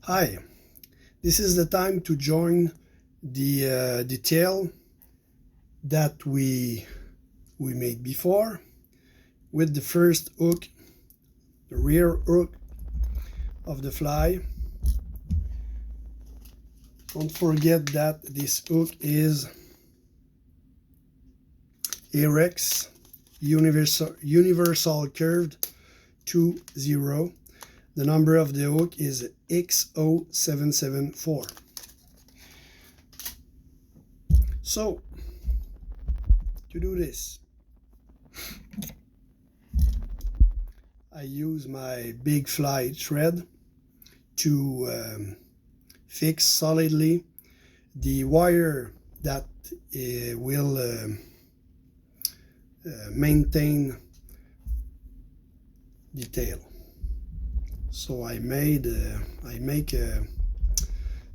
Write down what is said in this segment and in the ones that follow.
Hi, this is the time to join the detail that we made before with the first hook, the rear hook of the fly. Don't forget that this hook is Ahrex universal curved 2.0. The number of the hook is X0774. So, to do this, I use my big fly thread to fix solidly the wire that will maintain the tail. So I make a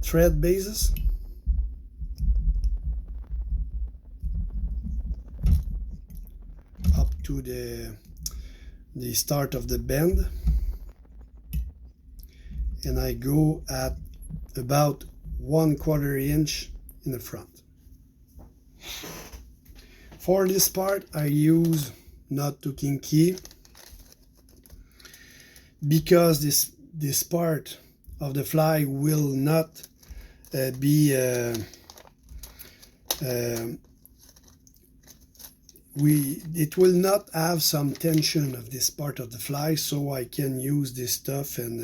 thread basis up to the start of the bend, and I go at about 1/4 inch in the front. For this part I use not too kinky because this part of the fly will not be it will not have some tension of this part of the fly, so I can use this stuff and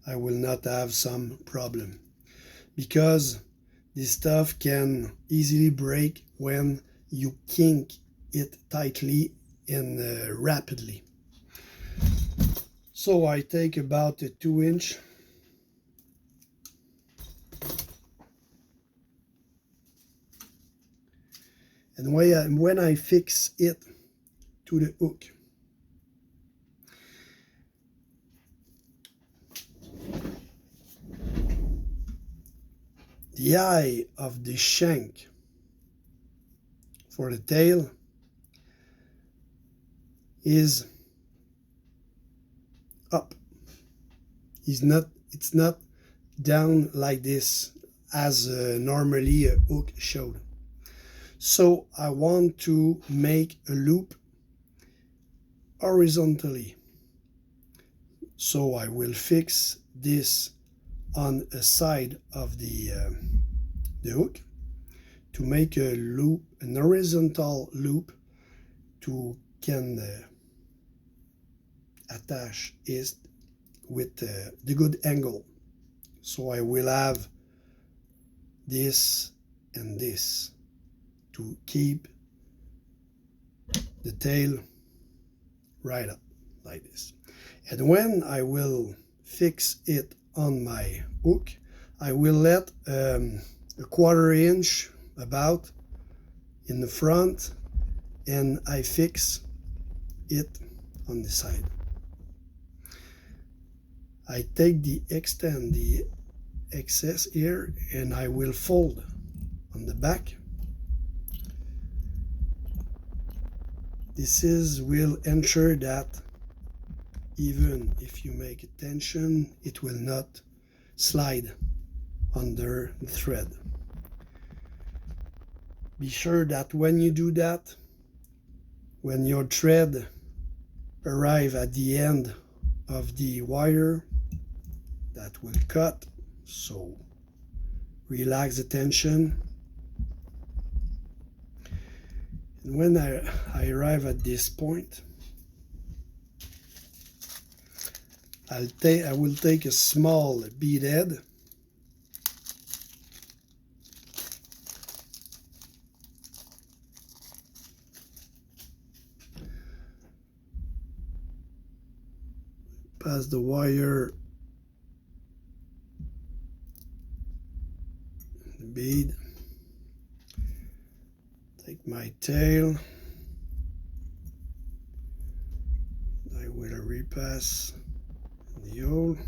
I will not have some problem, because this stuff can easily break when you kink it tightly and rapidly. So I take about a 2-inch and when I fix it to the hook, the eye of the shank for the tail is up. It's not down like this as normally a hook showed. So I want to make a loop horizontally. So I will fix this on a side of the hook to make a loop, an horizontal loop, to can attach it with the good angle. So I will have this and this to keep the tail right up like this. And when I will fix it on my hook, I will let a 1/4 inch about in the front, and I fix it on the side. I take the excess here and I will fold on the back. This will ensure that even if you make a tension, it will not slide under the thread. Be sure that when you do that, when your thread arrives at the end of the wire, that will cut, so relax the tension. And when I arrive at this point, I will take a small bead head pass the wire, the bead, take my tail, I will repass the hole,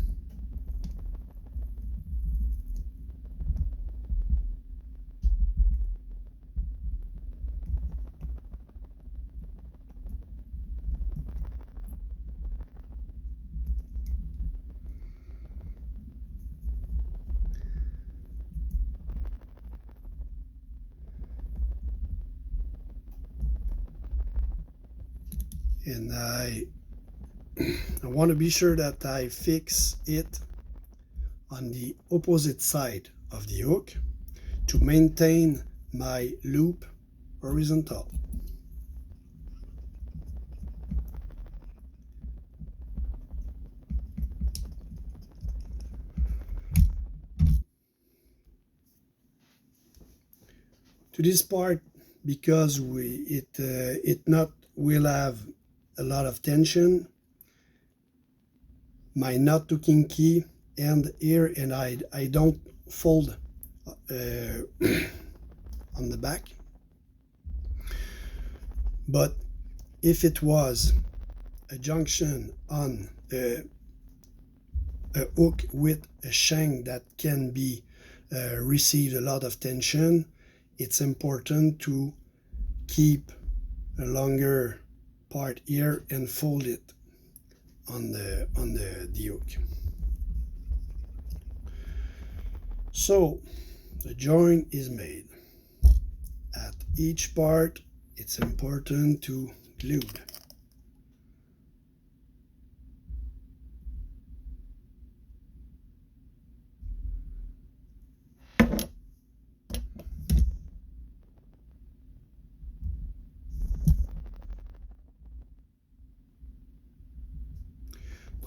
and I want to be sure that I fix it on the opposite side of the hook to maintain my loop horizontal. To this part, because it not will have a lot of tension, my not to kinky end here, and I don't fold on the back. But if it was a junction on a hook with a shank that can be receive a lot of tension, it's important to keep a longer part here and fold it on the hook. So the joint is made. At each part, it's important to glue.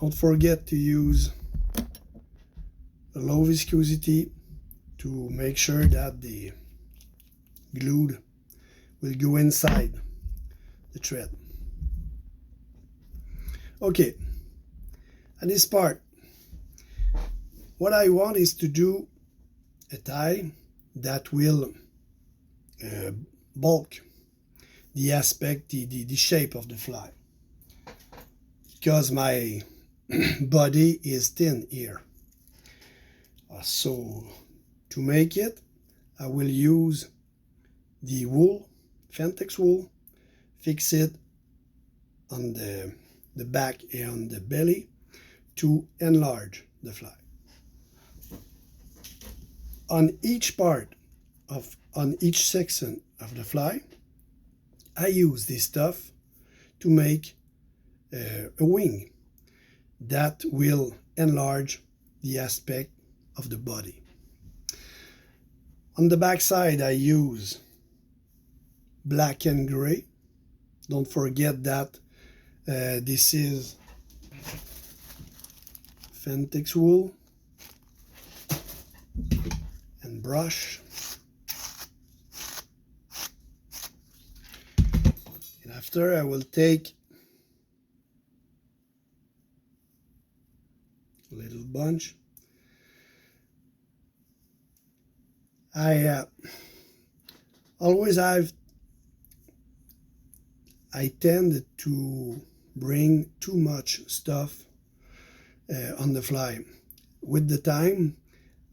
Don't forget to use a low viscosity to make sure that the glue will go inside the thread. Okay, at this part, what I want is to do a tie that will bulk the aspect, the shape of the fly, because my body is thin here. So to make it, I will use the wool, Fentex wool, fix it on the back and the belly to enlarge the fly. On each part on each section of the fly, I use this stuff to make a wing that will enlarge the aspect of the body. On the back side, I use black and gray. Don't forget that this is Fentex wool and brush. And after, I will take a little bunch. I tend to bring too much stuff on the fly. With the time,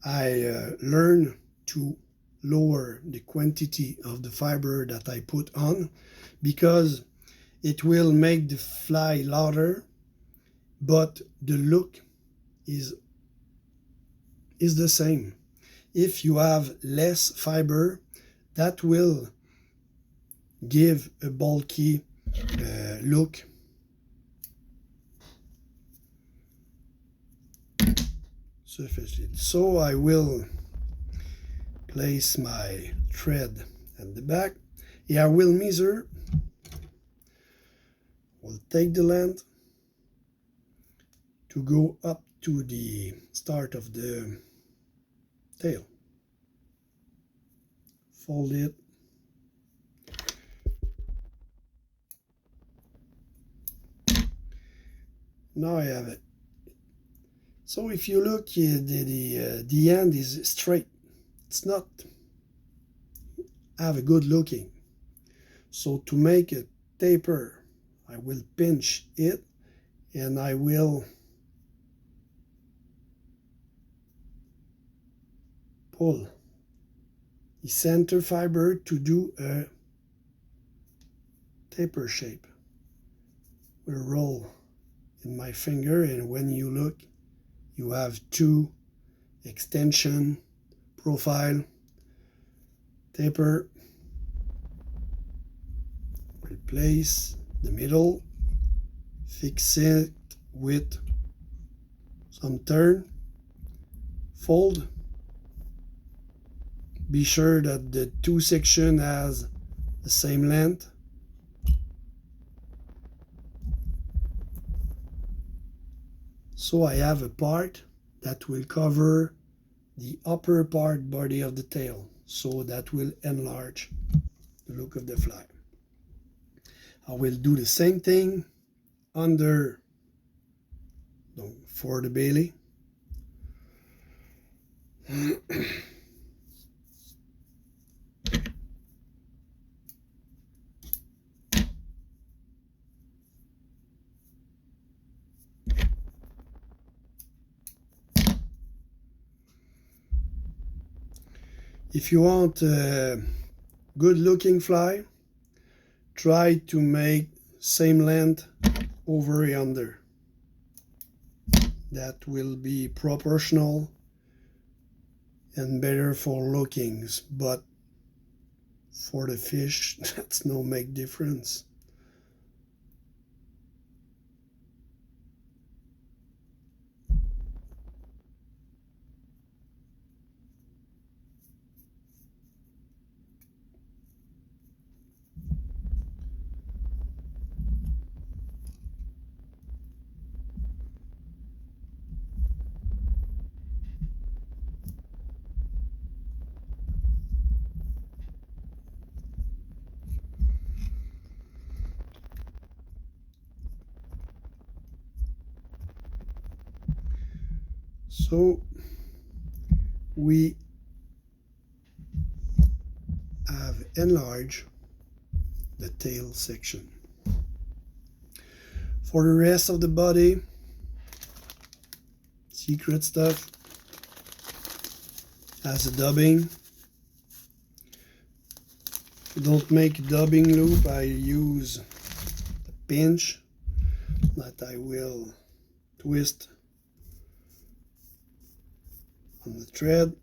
I learn to lower the quantity of the fiber that I put on, because it will make the fly louder, but the look is the same. If you have less fiber, that will give a bulky look. So I will place my thread at the back. Here I will measure. We'll take the length to go up to the start of the tail. Fold it. Now I have it. So if you look, the end is straight. It's not have a good looking. So to make a taper, I will pinch it and I will pull the center fiber to do a taper shape. We'll roll in my finger, and when you look, you have two extension, profile, taper. Replace the middle fix it with some turn, fold. Be sure that the two sections has the same length. So I have a part that will cover the upper part body of the tail, so that will enlarge the look of the fly. I will do the same thing under for the Bailey. If you want a good looking fly, try to make same length over and under. That will be proportional and better for lookings, but for the fish that's no make difference. So we have enlarged the tail section. For the rest of the body, secret stuff, as a dubbing. If you don't make a dubbing loop, I use a pinch that I will twist on the thread.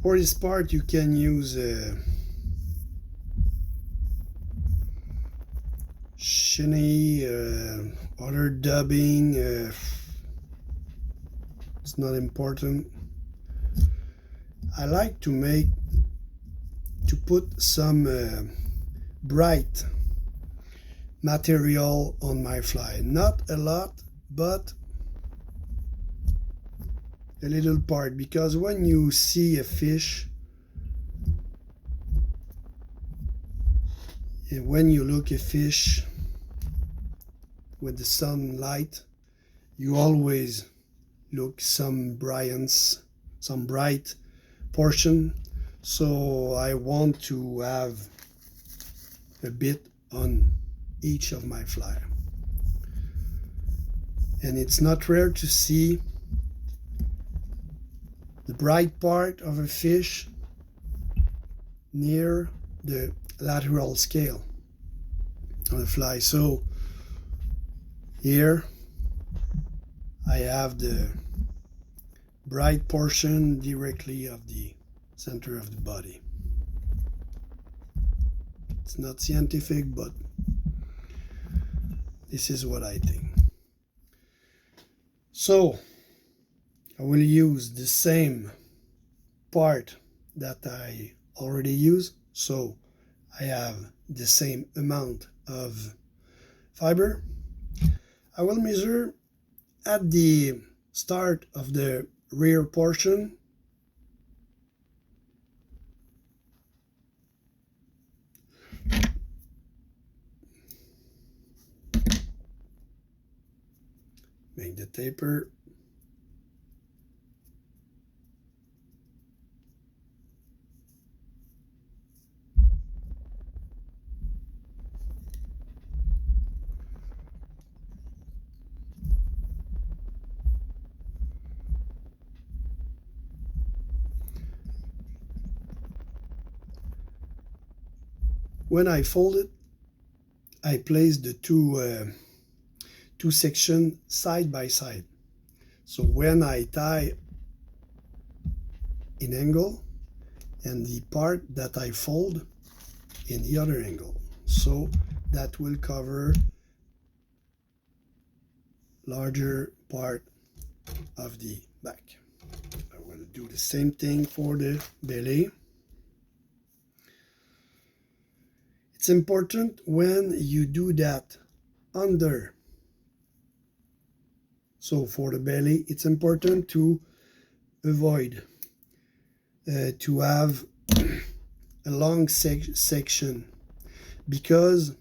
For this part, you can use Shinny, other dubbing. It's not important. I like to put some bright material on my fly. Not a lot, but a little part, because when you see a fish, and when you look at fish with the sunlight, you always look some bright portion. So I want to have a bit on each of my fly. And it's not rare to see the bright part of a fish near the lateral scale of the fly. So here I have the bright portion directly of the center of the body. It's not scientific, but this is what I think. So I will use the same part that I already used. So I have the same amount of fiber. I will measure at the start of the rear portion. make the taper. When I fold it, I place the two sections side by side. So when I tie in angle, and the part that I fold in the other angle, so that will cover larger part of the back. I will do the same thing for the belly. It's important when you do that under. So for the belly, it's important to avoid to have a long section, because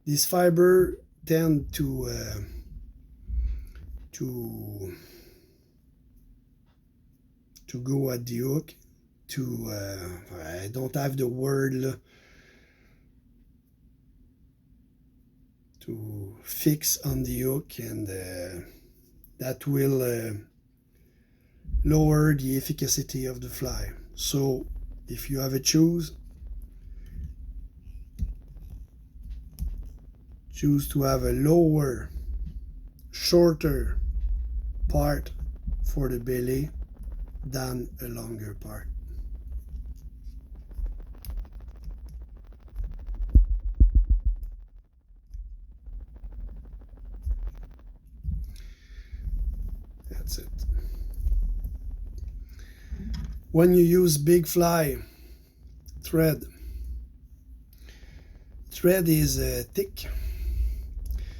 this fiber tend to go at the hook, I don't have the word, to fix on the hook, and that will lower the efficacy of the fly. So if you have a choose to have a lower, shorter part for the belly than a longer part. That's it. When you use big fly thread is thick,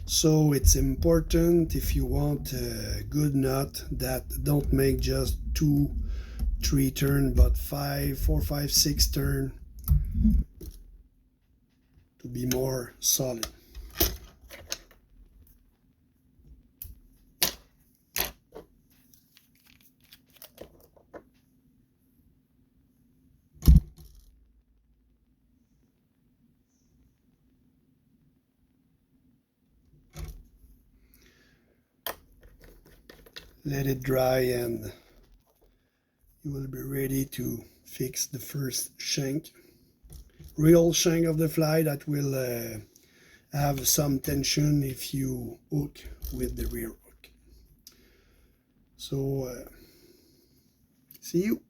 so it's important, if you want a good knot that don't make just 2-3 turn, but 4, 5, 6 turn, to be more solid. Let it dry, and you will be ready to fix the first shank. Real shank of the fly that will have some tension if you hook with the rear hook. So see you.